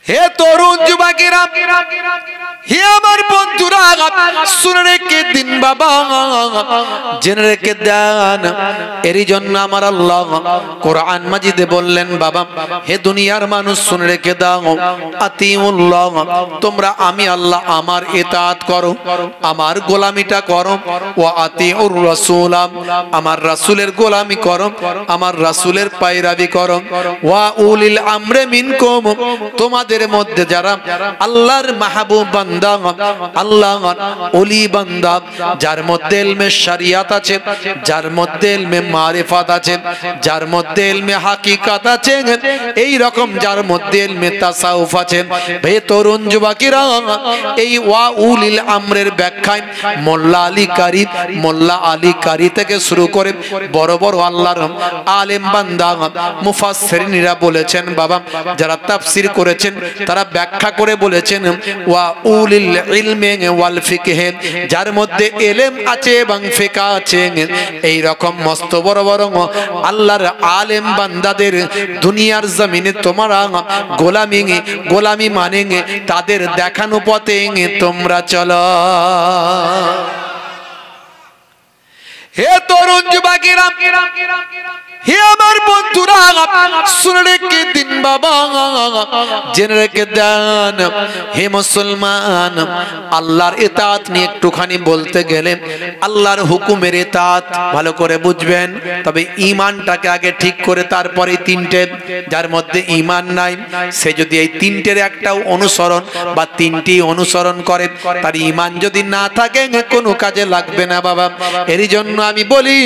হে তরুণ যুবকেরা, হে আমার বন্ধুরা, শুনে রেখে দিন বাবা, জেনে রেখে দেন। এরই জন্য আমার আল্লাহ কোরআন মাজিদে বললেন, বাবা হে দুনিয়ার মানুষ শুনে রেখে দাও, আতিউল্লাহ, তোমরা আমি আল্লাহ আমার ইতাআত করো, আমার গোলামিটা করো, ওয়া আতিউর রাসূল, আমার রাসূলের গোলামি করো, আমার রাসূলের পায়রাবি করো, ওয়া উলিল আমরে মিনকুম, তোমাদের মধ্যে যারা আল্লাহর মাহবুব বান্দা, আল্লাহর ওলি বান্দা, যার মধ্যে ইলমে শরিয়াত আছে, যার মধ্যে ইলমে মারিফাত আছে, যার মধ্যে ইলমে হাকিকাত আছে, এই রকম যার মধ্যে ইলমে তাসাউফ আছে, হে তরুণ যুবকেরা, এই ওয়া উলিল আমরের ব্যাখ্যায় মোল্লা আলী কারি থেকে শুরু করে বড় বড় আল্লাহর আলেম বান্দা মুফাসসিরিনরা বলেছেন, বাবা যারা তাফসীর করেছেন তারা ব্যাখ্যা করে বলেছেন, ওয়া উলিল ইলমি ওয়াল ফিকহ, যার মধ্যে ইলম আছে এবং ফিকহ আছে, এই রকম মস্ত বড় বড় আল্লাহর আলেম বান্দাদের দুনিয়ার জমিনে তোমরা গোলামি মানে তাদের দেখানো পথে তোমরা চলো। হে তরুণ যুবকেরা, হে আমার বন্ধুরা, শুনে রেখে দিন বাবা, জেনে রেখে দেন। হে মুসলমান, আল্লাহর ইতাআত নিয়ে একটুখানি বলতে গেলে, আল্লাহর হুকুমের ইতাআত ভালো করে বুঝবেন, তবে ঈমানটাকে আগে ঠিক করে তারপরে তিনটে, যার মধ্যে ঈমান নাই সে যদি এই তিনটের একটাও অনুসরণ বা তিনটি অনুসরণ করে, তার ঈমান যদি না থাকে কোনো কাজে লাগবে না বাবা। এরই জন্য আমি বলি,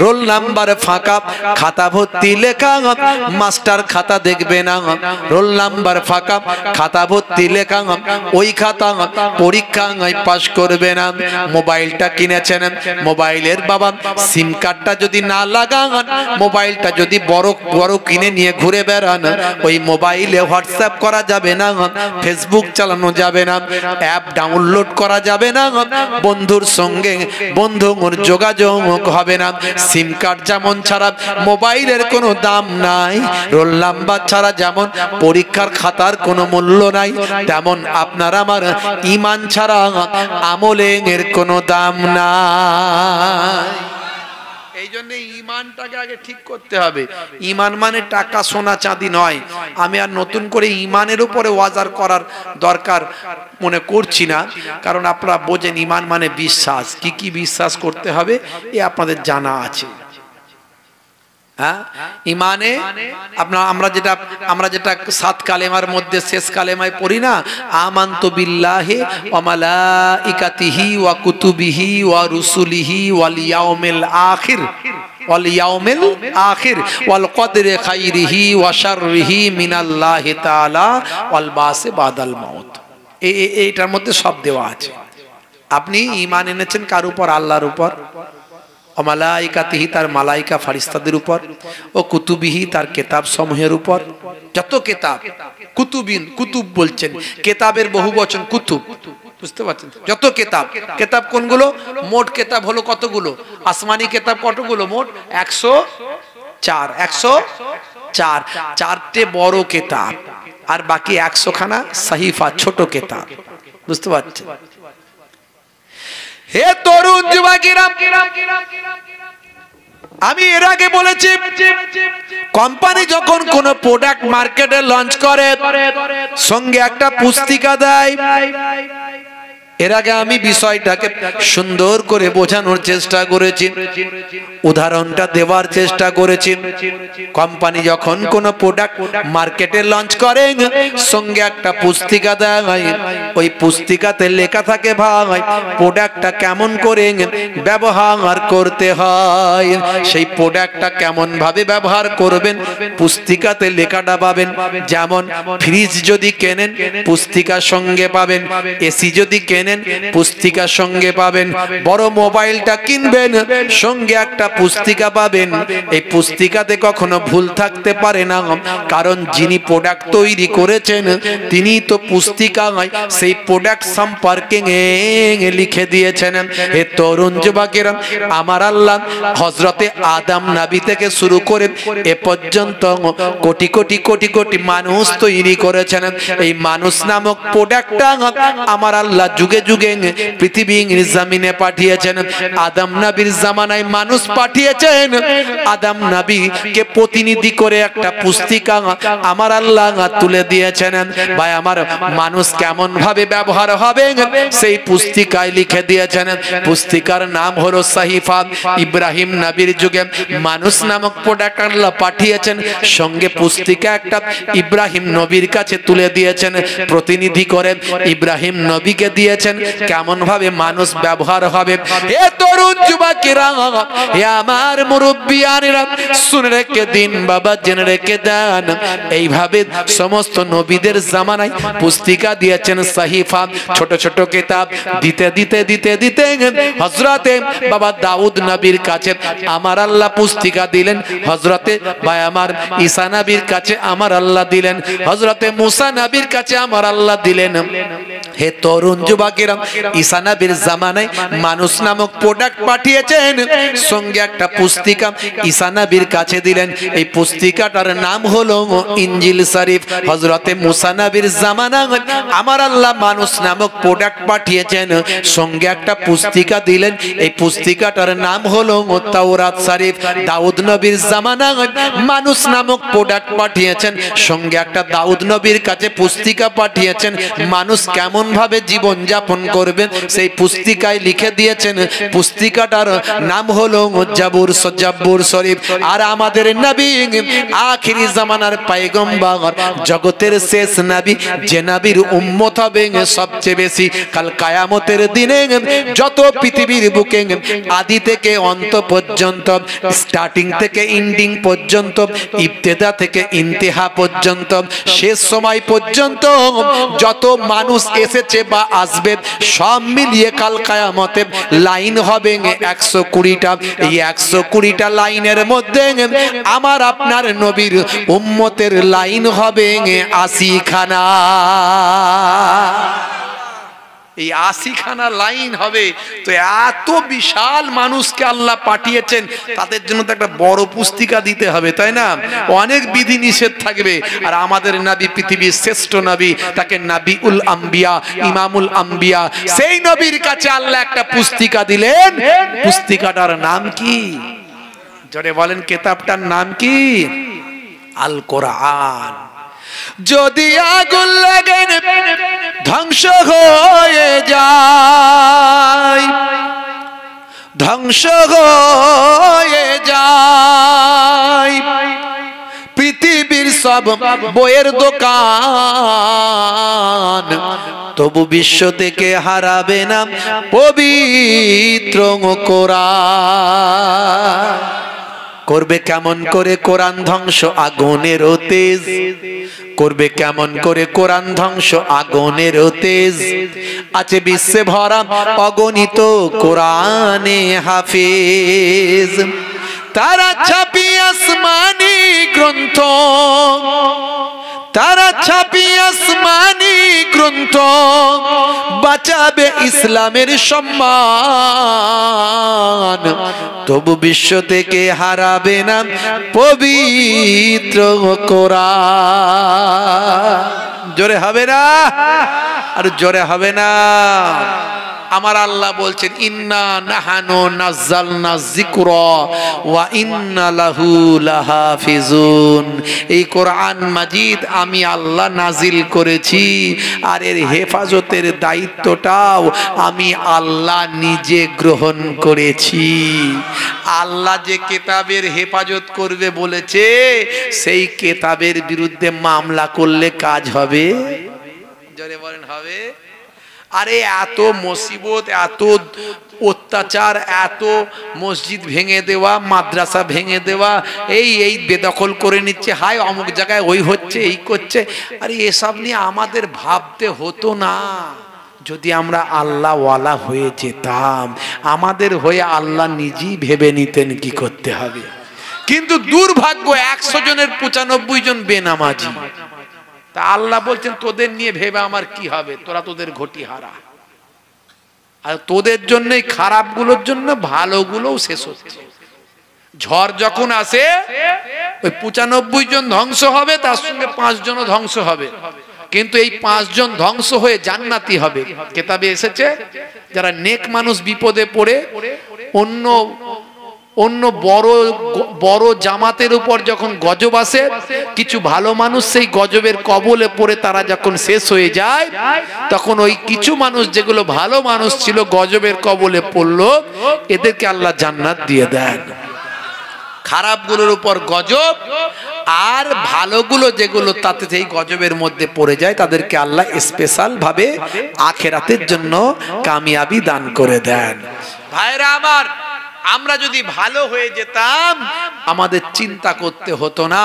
রোল নাম্বার ফাঁকা, খাতা ভর্তি লেখা, মাস্টার খাতা দেখবে না, রোল নাম্বার ফাঁকা, খাতা ভর্তি লেখা, ওই খাতা পরীক্ষায় পাস করবে না। মোবাইলটা কিনেছেন, মোবাইলের বাবা সিম কার্ডটা যদি না লাগান, মোবাইলটা যদি বড় কিনে নিয়ে ঘুরে বেড়ান, ওই মোবাইলে হোয়াটসঅ্যাপ করা যাবে না, ফেসবুক চালানো যাবে না, অ্যাপ ডাউনলোড করা যাবে না, বন্ধুর সঙ্গে বন্ধুর যোগাযোগ হবে না। সিম কার্ড যেমন ছাড়া মোবাইলের কোনো দাম নাই, রোল নাম্বার ছাড়া যেমন পরীক্ষার খাতার কোনো মূল্য নাই, তেমন আপনার আমার ঈমান ছাড়া আমলের কোনো দাম নাই। এই জন্য ঈমানটাকে আগে ঠিক করতে হবে। ঈমান মানে টাকা সোনা চাঁদি নয়। আমি আর নতুন করে ঈমানের উপরে ওয়াজ করার দরকার মনে করছি না, কারণ আপনারা বোঝেন ঈমান মানে বিশ্বাস। কি কি বিশ্বাস করতে হবে এ আপনাদের জানা আছে। ঈমানে আমরা যেটা সাত কালেমার মধ্যে শেষ কালেমায় পড়ি না, আমানতু বিল্লাহি ওয়া মালাইকাতিহি ওয়া কুতুবিহি ওয়া রুসুলিহি ওয়াল ইয়াউমিল আখির ওয়াল কদরি খাইরিহি ওয়া শাররিহি মিনাল্লাহি তাআলা ওয়াল বাসি বাদাল মাউত। এইটার মধ্যে সব দেওয়া আছে। আপনি ঈমান এনেছেন কার উপর? আল্লাহর উপর। ও মালাইকাতিহি, তার মালাইকা ফারিস্তাদের উপর। ও কুতুবিহি, তার কিতাব সমূহের উপর। যত কিতাব, কুতুব বলছেন, কিতাবের বহু বচন কুতুব, বুঝতে পারছেন? যত কিতাব, কিতাব কোনগুলো? মোট কিতাব হলো কতগুলো? আসমানি কিতাব কতগুলো? মোট 104 চারটে বড় কিতাব, আর বাকি 100 খানা সাহিফা, ছোট কিতাব, বুঝতে পারছেন? হে তরুণ যুবকেরা, আমি এর আগে বলেছি, কোম্পানি যখন কোন প্রোডাক্ট মার্কেটে লঞ্চ করে সঙ্গে একটা পুস্তিকা দেয়। এর আগে আমি বিষয়টাকে সুন্দর করে বোঝানোর চেষ্টা করেছি, উদাহরণটা দেওয়ার চেষ্টা করেছি। কোম্পানি যখন কোন প্রোডাক্ট মার্কেটে লঞ্চ করে সঙ্গে একটা পুস্তিকা দেয়, ওই পুস্তিকাতে লেখা থাকে ভাই প্রোডাক্টটা কেমন করে ব্যবহার করতে হয়, সেই প্রোডাক্টটা কেমন ভাবে ব্যবহার করবেন পুস্তিকাতে লেখাটা পাবেন। যেমন ফ্রিজ যদি কেনেন পুস্তিকার সঙ্গে পাবেন, এসি যদি কেনেন কেনেন পুস্তিকা সঙ্গে পাবেন, বড় মোবাইলটা কিনবেন সঙ্গে একটা পুস্তিকা পাবেন। এই পুস্তিকাতে কখনো ভুল থাকতে পারে না, কারণ যিনি প্রোডাক্ট তৈরি করেছেন তিনি তো পুস্তিকায় সেই প্রোডাক্ট সম্পর্কে লিখে দিয়েছেন। হে তরুণ যুবকেরা, আমার আল্লাহ হযরতে আদম নবী থেকে শুরু করে এ পর্যন্ত কোটি কোটি কোটি কোটি মানুষ তৈরি করেছেন। এই মানুষ নামক প্রোডাক্টটা আমার আল্লাহ যুগে যুগে পৃথিবীর জমিনে পাঠিয়েছেন। আদম নবীর জামানায় মানুষ পাঠিয়েছেন, আদম নবীকে প্রতিনিধি করে একটা পুস্তিকা আমার আল্লাহ তুলে দিয়েছেন। ভাই আমার, মানুষ কেমন ভাবে ব্যবহার হবে সেই পুস্তিকায় লিখে দিয়েছেন। পুস্তিকার নাম হলো সাহিফা। ইব্রাহিম নবীর যুগে মানুষ নামক প্রোডাক্ট আল্লাহ পাঠিয়েছেন, সঙ্গে পুস্তিকা একটা ইব্রাহিম নবীর কাছে তুলে দিয়েছেন, প্রতিনিধি করে ইব্রাহিম নবীকে দিয়েছেন কেমন ভাবে মানুষ ব্যবহার হবে। এ তরুণ যুবকেরা, হে আমার মুরব্বিয়ানেরা, শুনে রেখে দিন বাবা, জেনে রেখে দেন। এইভাবে সমস্ত নবীদের জামানায় পুস্তিকা দিয়েছেন, সাহিফা, ছোট ছোট কিতাব দিতে দিতে দিতে দিতে হযরতে বাবা দাউদ নবীর কাছে আমার আল্লাহ পুস্তিকা দিলেন, হযরতে ভাই আমার ঈসা নবীর কাছে আমার আল্লাহ দিলেন, হযরতে মুসা নবীর কাছে আমার আল্লাহ দিলেন। হে তরুণ যুবকেরা, ঈসা নবীর জামানায় মানুষ নামক প্রোডাক্ট পাঠিয়েছেন, সঙ্গে একটা পুস্তিকা ঈসা নবীর কাছে দিলেন। এই পুস্তিকাটার নাম হলো ইনজিল শরীফ। হযরতে মুসা নবীর জামানায় আমার আল্লাহ মানুষ নামক প্রোডাক্ট পাঠিয়েছেন, সঙ্গে একটা পুস্তিকা দিলেন। এই পুস্তিকাটার নাম হলো তাওরাত শরীফ। দাউদ নবীর জামানায় মানুষ নামক প্রোডাক্ট পাঠিয়েছেন, সঙ্গে একটা দাউদ নবীর কাছে পুস্তিকা পাঠিয়েছেন, মানুষ কেমন ভাবে জীবন যাপন করবেন সেই পুস্তিকায় লিখে দিয়েছেন। পুস্তিকাটার নাম হলো জাবুর শরীফ। আর আমাদের নবী আখিরি জামানার পয়গম্বর, জগতের শেষ নবী, যে নবীর উম্মত হবে সবচেয়ে বেশি কাল কিয়ামতের দিনে, যত পৃথিবীর বুকে আদি থেকে অন্ত পর্যন্ত, স্টার্টিং থেকে এন্ডিং পর্যন্ত, ইবতেদা থেকে ইন্তেহা পর্যন্ত, শেষ সময় পর্যন্ত যত মানুষ এসেছে বা আসবে সব মিলিয়ে কাল কিয়ামতে লাইন হবে 120টা। এই 120টা লাইনের মধ্যে আমার আপনার নবীর উম্মতের লাইন হবে 80 খানা। এই 80 খানা লাইন হবে। তো এত বিশাল মানুষকে আল্লাহ পাঠিয়েছেন, তাদের জন্য তো একটা বড় পুস্তিকা দিতে হবে, তাই না? অনেক বিধি নিষেধ থাকবে। আর আমাদের নবী পৃথিবীর শ্রেষ্ঠ নবী, তাকে নবিউল আম্বিয়া, ইমামুল আম্বিয়া, সেই নবীর কাছে আল্লাহ একটা পুস্তিকা দিলেন। পুস্তিকাটার নাম কি? জোরে বলেন, কিতাবটার নাম কি? আল কোরআন। যদি আগুন লাগেন ধ্বংস হয়ে যায়, ধ্বংস হয়ে যায় পৃথিবীর সব বইয়ের দোকান, তবু বিশ্ব থেকে হারাবে না পবিত্র কোরআন। করবে কেমন করে কোরআন ধ্বংস? আগুনের তেজ। করবে কেমন করে কোরআন ধ্বংস? আগুনের তেজ। আছে বিশ্বে ভরা অগণিত কোরআনে হাফেজ, তারা ছাপি আসমানি গ্রন্থ, তারা ছাপি আসমানি গ্রন্থ, বাঁচাবে ইসলামের সম্মান, তবু বিশ্ব থেকে হারাবে না পবিত্র কোরআন। জোরে হবে না? আর জোরে হবে না? আমার আল্লাহ বলছেন, ইন্না নাহানু নাযালনা যিকরা ওয়া ইন্না লাহু লাহাফিজুন। এই কোরআন মাজিদ আমি আল্লাহ নাজিল করেছি, আর এর হেফাজতের দায়িত্বটাও আমি আল্লাহ নিজে গ্রহণ করেছি। আল্লাহ যে কিতাবের হেফাজত করবে বলেছে, সেই কিতাবের বিরুদ্ধে মামলা করলে কাজ হবে? জোরে বলেন, হবে? আরে এত মুসিবত, এত অত্যাচার, এত মসজিদ ভেঙে দেওয়া, মাদ্রাসা ভেঙে দেওয়া, এই বেদখল করে নিচ্ছে, হায় অমুক জায়গায় ওই হচ্ছে, এই করছে। আরে এসব নিয়ে আমাদের ভাবতে হতো না। যদি আমরা আল্লাহ ওয়ালা হয়ে যেতাম, আমাদের হয়ে আল্লাহ নিজেই ভেবে নিতেন কি করতে হবে। কিন্তু দুর্ভাগ্য 100 জনের 95 জন বেনামাজি। তা আল্লাহ বলছেন তোদের নিয়ে ভেবে আমার কি হবে, তোরা তোদের ঘটি হারা। আর তোদের জন্যই খারাপগুলোর জন্য ভালোগুলোও শেষ হচ্ছে। ঝড় যখন আসে ওই 95 জন ধ্বংস হবে, তার সঙ্গে 5 জনও ধ্বংস হবে, কিন্তু এই 5 জন ধ্বংস হয়ে জান্নাতি হবে। কিতাবে এসেছে যারা নেক মানুষ বিপদে পড়ে অন্য বড় জামাতের উপর যখন গজব আসে, কিছু ভালো মানুষ সেই গজবের কবলে পড়ে তারা যখন শেষ হয়ে যায়, তখন ওই কিছু মানুষ যেগুলো ভালো মানুষ ছিল গজবের কবলে পড়লো, এদেরকে আল্লাহ জান্নাত দিয়ে দেন। খারাপগুলোর উপর গজব, আর ভালোগুলো যেগুলো তাতে সেই গজবের মধ্যে পড়ে যায় তাদেরকে আল্লাহ স্পেশাল ভাবে আখিরাতের জন্য কামিয়াবি দান করে দেন। ভাইরা আমার, আমরা যদি ভালো হয়ে যেতাম আমাদের চিন্তা করতে হতো না,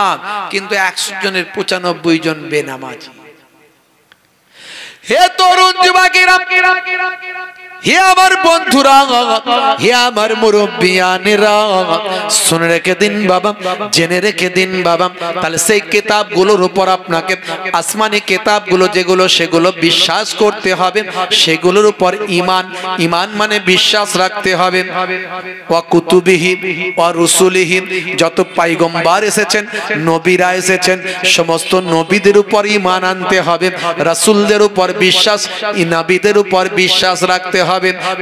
কিন্তু 100 জনের 95 জন বেনামাজি। হে তরুণ যুবকেরা, হে আমার বন্ধুরা, হে আমার মুরব্বিয়ানেরা, শুনে রেখে দিন বাবা, জেনে রেখে দিন বাবা। তাহলে সেই কিতাবগুলোর উপর আপনাকে, আসমানি কিতাবগুলো যেগুলো, সেগুলো বিশ্বাস করতে হবে, সেগুলোর উপর ঈমান, ঈমান মানে বিশ্বাস রাখতে হবে। ওয়া কুতুবিহি ওয়া রুসুলিহি, যত পয়গম্বর এসেছেন, নবীরা এসেছেন, সমস্ত নবীদের উপর ঈমান আনতে হবে, রাসূলদের উপর বিশ্বাস, নবীদের উপর বিশ্বাস রাখতে হবে।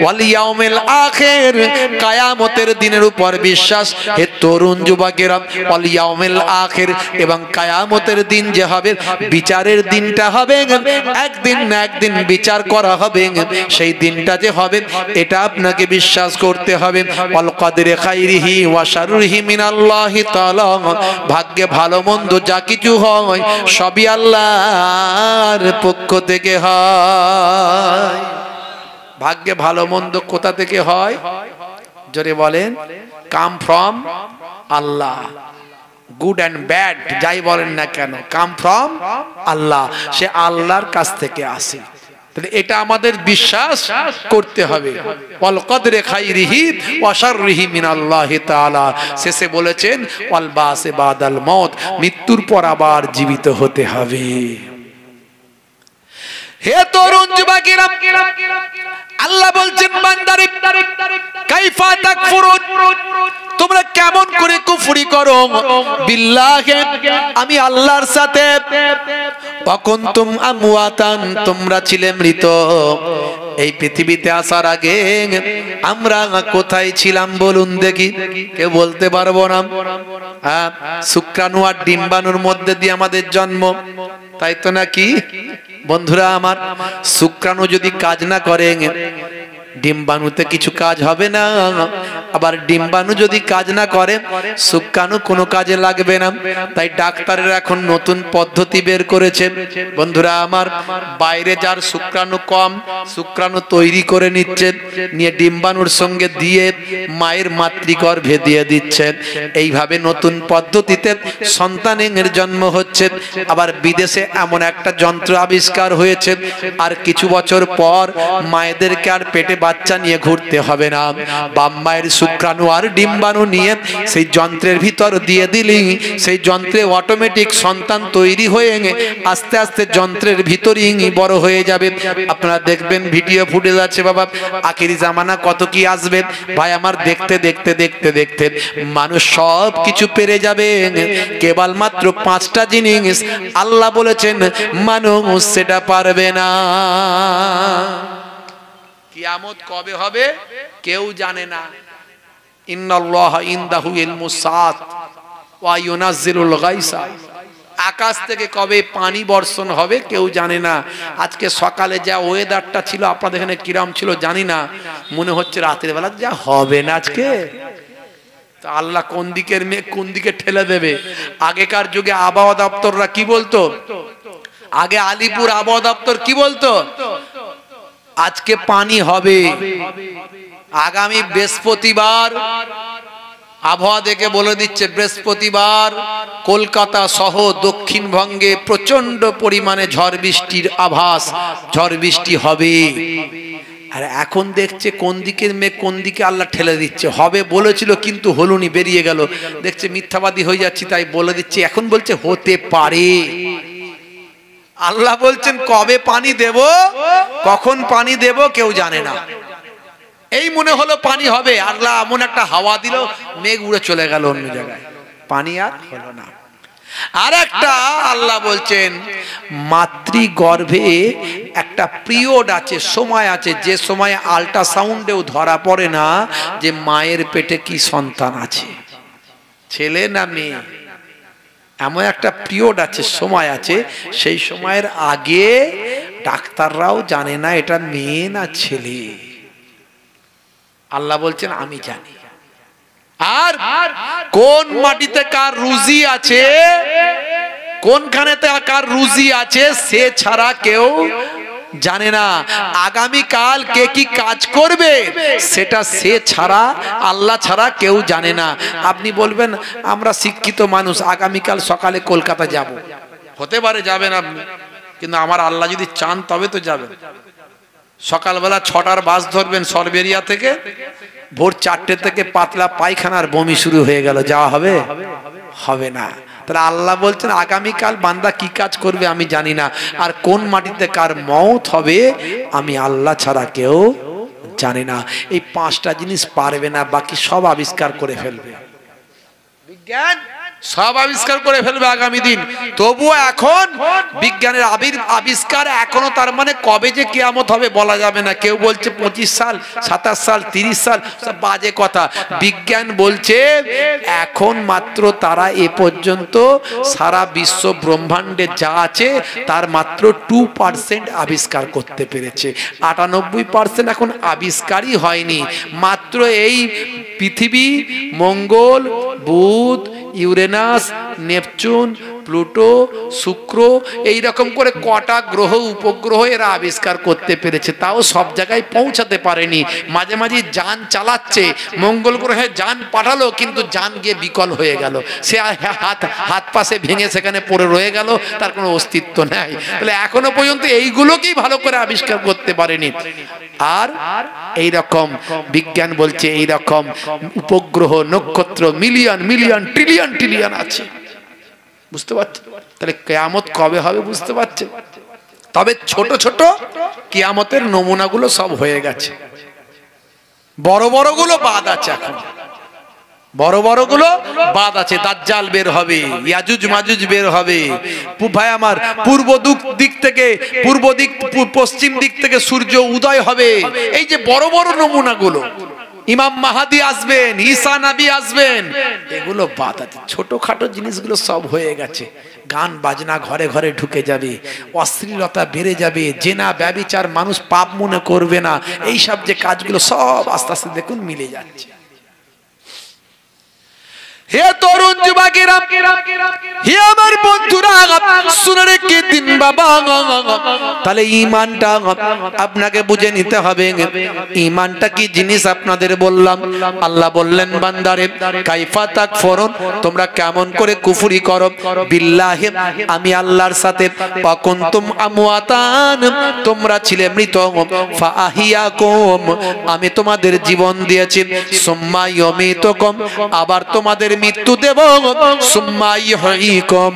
ওয়াল ইয়াউমিল আখির, কিয়ামতের দিনের উপর বিশ্বাস। হে তরুণ যুবকেরা, ওয়াল ইয়াউমিল আখির, এবং কিয়ামতের দিন যে হবে, বিচারের দিনটা হবে, একদিন না একদিন বিচার করা হবে, সেই দিনটা যে হবে এটা আপনাকে বিশ্বাস করতে হবে। ওয়াল কদরি খাইরিহি ওয়া শাররিহি মিনাল্লাহি তাআলা, ভাগ্যে ভালো মন্দ যা কিছু হয় সবই আল্লাহর পক্ষ থেকে হয়। ভাগ্যে ভালো মন্দ কোথা থেকে হয়? জোরে বলেন, come from Allah. Good and bad যাই বলেন না কেন, কাম ফ্রম আল্লাহ, সে আল্লাহর কাছ থেকে আসে। তাহলে এটা আমাদের বিশ্বাস করতে হবে। ওয়াল কদরি খাইরিহি ওয়া শাররিহি মিনাল্লাহি তাআলা, শেষে বলেছেন ওয়াল বাসে বাদাল মউত, মৃত্যুর পর আবার জীবিত হতে হবে। হে তরুণ যুবকেরা, আল্লাহ বলছেন বান্দারে, কাইফা তাকফুরুন, তোমরা কেমন করে কুফরি করো বিল্লাহি, আমি আল্লাহর সাথে, ওয়া কুনতুম আমওয়াতান, তোমরা ছিলে মৃত। এই পৃথিবীতে আসার আগে আমরা কোথায় ছিলাম বলুন দেখি? কেউ বলতে পারবো না? হ্যাঁ, শুক্রাণু আর ডিম্বাণুর মধ্যে দিয়ে আমাদের জন্ম, তাই তো নাকি বন্ধুরা আমার? শুক্রাণু যদি কাজ না করে, ডিম্বাণুতে কিছু কাজ হবে না। আবার ডিম্বাণু যদি কাজ না করে, শুক্রাণু কোনো কাজে লাগবে না। তাই ডাক্তারেরা এখন নতুন পদ্ধতি বের করেছে বন্ধুরা আমার, বাইরে যার শুক্রাণু কম, শুক্রাণু তৈরি করে নিচ্ছেন, নিয়ে ডিম্বাণুর সঙ্গে দিয়ে মায়ের মাতৃগর্ভে দিয়ে দিচ্ছেন। এইভাবে নতুন পদ্ধতিতে সন্তানের জন্ম হচ্ছে। আবার বিদেশে এমন একটা যন্ত্র আবিষ্কার হয়েছে, আর কিছু বছর পর মায়েদেরকে আর পেটে বাচ্চা নিয়ে ঘুরতে হবে না। বাপ মায়ের শুক্রাণু আর ডিম্বাণু নিয়ে সেই যন্ত্রের ভিতর দিয়ে দিলি, সেই যন্ত্রে অটোমেটিক সন্তান তৈরি হয়ে আস্তে আস্তে যন্ত্রের ভিতরই বড় হয়ে যাবে। আপনারা দেখবেন ভিডিও ফুটেজ আছে বাবা, আখিরি জামানা কত কি আসবে ভাই আমার। দেখতে দেখতে দেখতে দেখতে মানুষ সব কিছু পেরে যাবে, কেবলমাত্র 5টা জিনিস আল্লাহ বলেছেন মানুষ সেটা পারবে না। কিয়ামত কবে হবে কেউ জানে না। ইন্নাল্লাহা ইনদাহু ইলমুস সাআত ওয়া ইউনাজ্জিলুল গায়সা, আকাশ থেকে কবে পানি বর্ষণ হবে কেউ জানে না। আজকে সকালে যা ওয়েদারটা ছিল আপনাদের এখানে কিরম ছিল জানি না, মনে হচ্ছে রাতের বেলা যা হবে না আজকে। তো আল্লাহ কোন দিকের মেঘ কোন দিকে ঠেলে দেবে। আগেকার যুগে আবহাওয়া দপ্তররা কি বলতো, আগে আলিপুর আবহাওয়া দপ্তর কি বলতো, আজকে পানি হবে, আগামী বৃহস্পতিবার আবহাওয়া দেখে বলে দিচ্ছে বৃহস্পতিবার কলকাতা সহ দক্ষিণবঙ্গে প্রচন্ড পরিমাণে ঝড় বৃষ্টির আভাস, ঝড় বৃষ্টি হবে। আর এখন দেখছে কোন দিকের মেঘ কোন দিকে আল্লাহ ঠেলে দিচ্ছে। হবে বলেছিল কিন্তু হলুনি, বেরিয়ে গেল। দেখছে মিথ্যাবাদী হয়ে যাচ্ছি তাই বলে দিচ্ছে, এখন বলছে হতে পারে। আল্লাহ বলছেন কবে পানি দেব, কখন পানি দেব কেউ জানে না। এই মনে হলো পানি হবে, আল্লাহ এমন একটা হাওয়া দিল, মেঘ উড়ে চলে গেল অন্য জায়গায়, পানি আর হলো না। আর একটা আল্লাহ বলছেন মাতৃগর্ভে একটা পিরিয়ড আছে, সময় আছে, যে সময় আল্ট্রাসাউন্ডেও ধরা পড়ে না যে মায়ের পেটে কি সন্তান আছে, ছেলে না মেয়ে। এমন একটা পিরিয়ড আছে, সময় আছে, সেই সময়ের আগে ডাক্তাররাও জানে না এটা মেয়ে না ছেলে। আল্লাহ বলছেন আমি জানি। আর কোন মাটিতে কার রুজি আছে, কোনখানেতে কার রুজি আছে সে ছাড়া কেউ জানে না। আগামী কাল কে কি কাজ করবে সেটা সে ছাড়া, আল্লাহ ছাড়া কেউ জানে না। আপনি বলবেন আমরা শিক্ষিত মানুষ, আগামীকাল সকালে কলকাতা যাব, হতে পারে যাবেন আপনি, কিন্তু আমার আল্লাহ যদি চান তবে তো যাবেন। সকালবেলা 6টার বাস ধরবেন সরবেরিয়া থেকে, ভোর 4টে থেকে পাতলা পায়খানার বমি শুরু হয়ে গেল, যাওয়া হবে? হবে না। তাহলে আল্লাহ বলছেন আগামীকাল বান্দা কি কাজ করবে আমি জানি না, আর কোন মাটিতে কার মওত হবে আমি আল্লাহ ছাড়া কেউ জানে না। এই 5টা জিনিস পারবে না, বাকি সব আবিষ্কার করে ফেলবে বিজ্ঞান, সব আবিষ্কার করে ফেলবে আগামী দিন। তবুও এখন বিজ্ঞানের আবিষ্কার এখনো, তার মানে কবে যে কিয়ামত হবে বলা যাবে না। কেউ বলছে 25 সাল, 27 সাল, 30 সাল, সব বাজে কথা। বিজ্ঞান বলছে এখন মাত্র তারা এ পর্যন্ত সারা বিশ্ব ব্রহ্মাণ্ডে যা আছে তার মাত্র 2% আবিষ্কার করতে পেরেছে, 98% এখন আবিষ্কারই হয়নি। মাত্র এই পৃথিবী, মঙ্গল, বুধ, ইউরেনাস, নেপচুন, প্লুটো, শুক্র, এই রকম করে কটা গ্রহ উপগ্রহ এরা আবিষ্কার করতে পেরেছে, তাও সব জায়গায় পৌঁছাতে পারেনি। মাঝে মাঝে যান চালাচ্ছে, মঙ্গল গ্রহে যান পাঠালো কিন্তু যান গিয়ে বিকল হয়ে গেল, সে হাত পাশে ভেঙে সেখানে পড়ে রয়ে গেল, তার কোনো অস্তিত্ব নেই। তাহলে এখনো পর্যন্ত এইগুলোকেই ভালো করে আবিষ্কার করতে পারেনি। আর এই রকম বিজ্ঞান বলছে এই রকম উপগ্রহ, নক্ষত্র মিলিয়ন মিলিয়ন ট্রিলিয়ন ট্রিলিয়ন আছে। বুঝতে পারছেন? তাহলে কিয়ামত কবে হবে বুঝতে পারছেন? তবে ছোট ছোট কিয়ামতের নমুনাগুলো সব হয়ে গেছে, বড় বড় গুলো বাদ আছে। এখন বড় বড় গুলো বাদ আছে। দাজ্জাল বের হবে, ইয়াজুজ মাজুজ বের হবে। ভাই আমার পূর্ব দিক থেকে, পশ্চিম দিক থেকে সূর্য উদয় হবে। এই যে বড় বড় নমুনাগুলো, ইমাম মাহাদি আসবেন, ঈসা নবী আসবেন, এগুলো বাদ আছে। ছোটখাটো জিনিসগুলো সব হয়ে গেছে। গান বাজনা ঘরে ঘরে ঢুকে যাবে, অশ্লীলতা বেড়ে যাবে, জেনা ব্যভিচার মানুষ পাপ মনে করবে না, এই সব যে কাজগুলো সব আস্তে আস্তে দেখুন মিলে যাচ্ছে। হে তরুণ যুবকেরা, হে আমার বন্ধুরা, শুনে রেখে দিন বাবা। তাহলে ঈমানটা আপনাকে বুঝে নিতে হবে। ঈমানটা কি জিনিস আপনাদের বললাম। আল্লাহ বললেন বান্দারে কাইফা তাকফুরুন, তোমরা কেমন করে কুফরি করো, বিল্লাহি আমি আল্লাহর সাথে, কুনতুম আমওয়াতান তোমরা ছিলে মৃত, ফাআহিয়াকুম আমি তোমাদের জীবন দিয়েছি, সুম্মা ইউমিতুকুম আবার তোমাদের মৃত্যু দেব, সুম্মা ইহয়িকুম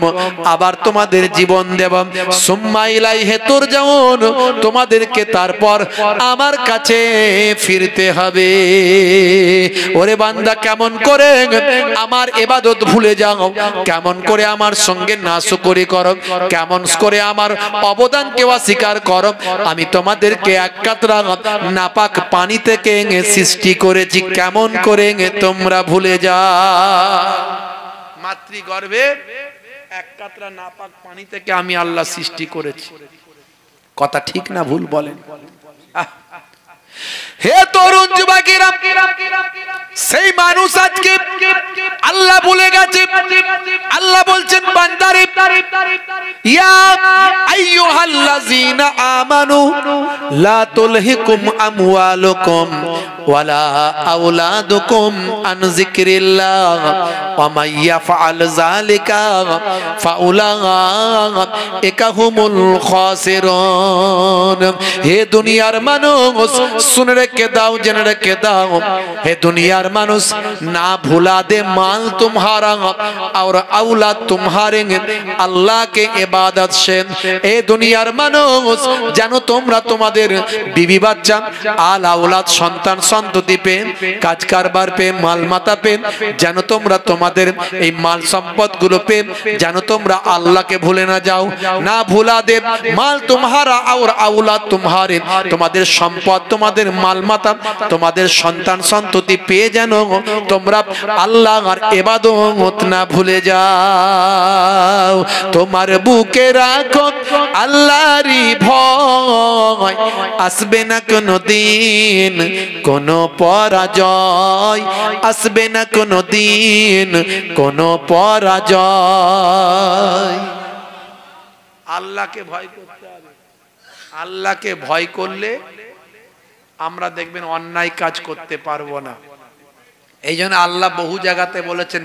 আবার তোমাদের জীবন দেব, সুম্মা ইলাইহি তুরজাউন তোমাদেরকে তারপর আমার কাছে ফিরতে হবে। ওরে বান্দা কেমন করে আমার ইবাদত ভুলে যাও, কেমন করে আমার সঙ্গে নাশুকরি করো, কেমন করে আমার অবদানকে অস্বীকার করো। আমি তোমাদেরকে এক কাতরা নাপাক পানি থেকে সৃষ্টি করেছি, কেমন করে তোমরা ভুলে যাও। মাতৃগর্ভে এক কাতরা নাপাক পানি থেকে আমি আল্লাহ সৃষ্টি করেছি। কথা ঠিক না ভুল বলেন? হে তরুণ যুবকেরা, সেই মানুষ আজকে আল্লাহ ভুলে গেছে। আল্লাহ বলছেন বান্দারে ইয়া আইয়ুহাল্লাযীনা আমানু লা তুলহিকুম আমওয়ালুকুম ওয়ালা আওলাদুকুম আন যিকরিল্লাহ ওয়া মান ইয়াফআল যালিকা ফাউলাইকা হুমুল খাসিরুন। হে দুনিয়ার মানুষ শুনে রেখে দাও, জেনে রেখে দাও, हे दुनियार मानुष ना भुला दे माल तुम्हारा और औलाद तुम्हारे अल्लाह के इबादत से। ए दुनियार मानुष जानो তোমরা তোমাদের বিবি বাচ্চা আল আওলাদ সন্তান সন্ততি পে কাজ কারবার পে মাল মাতা পে জানো তোমরা তোমাদের এই মাল সম্পদ গুলো পে জানো তোমরা আল্লাহকে ভুলে না যাও। না ভুলা দে মাল तुम्हारा और औलाद तुम्हारे, তোমাদের সম্পদ তোমাদের মাল মাতা তোমাদের সন্তান সন্ততি পেয়ে জানো তোমরা আল্লাহর ইবাদত না ভুলে যাও। তোমার বুকে রাখো আল্লাহরই ভয়, আসবে না কোনো দিন কোনো পরাজয়, আসবে না কোনো দিন কোনো পরাজয়। আল্লাহকে ভয় করতে হবে। আল্লাহকে ভয় করলে আমরা দেখবেন অন্যায় কাজ করতে পারবো না। এই জন্য আল্লাহ বহু জায়গাতে বলেছেন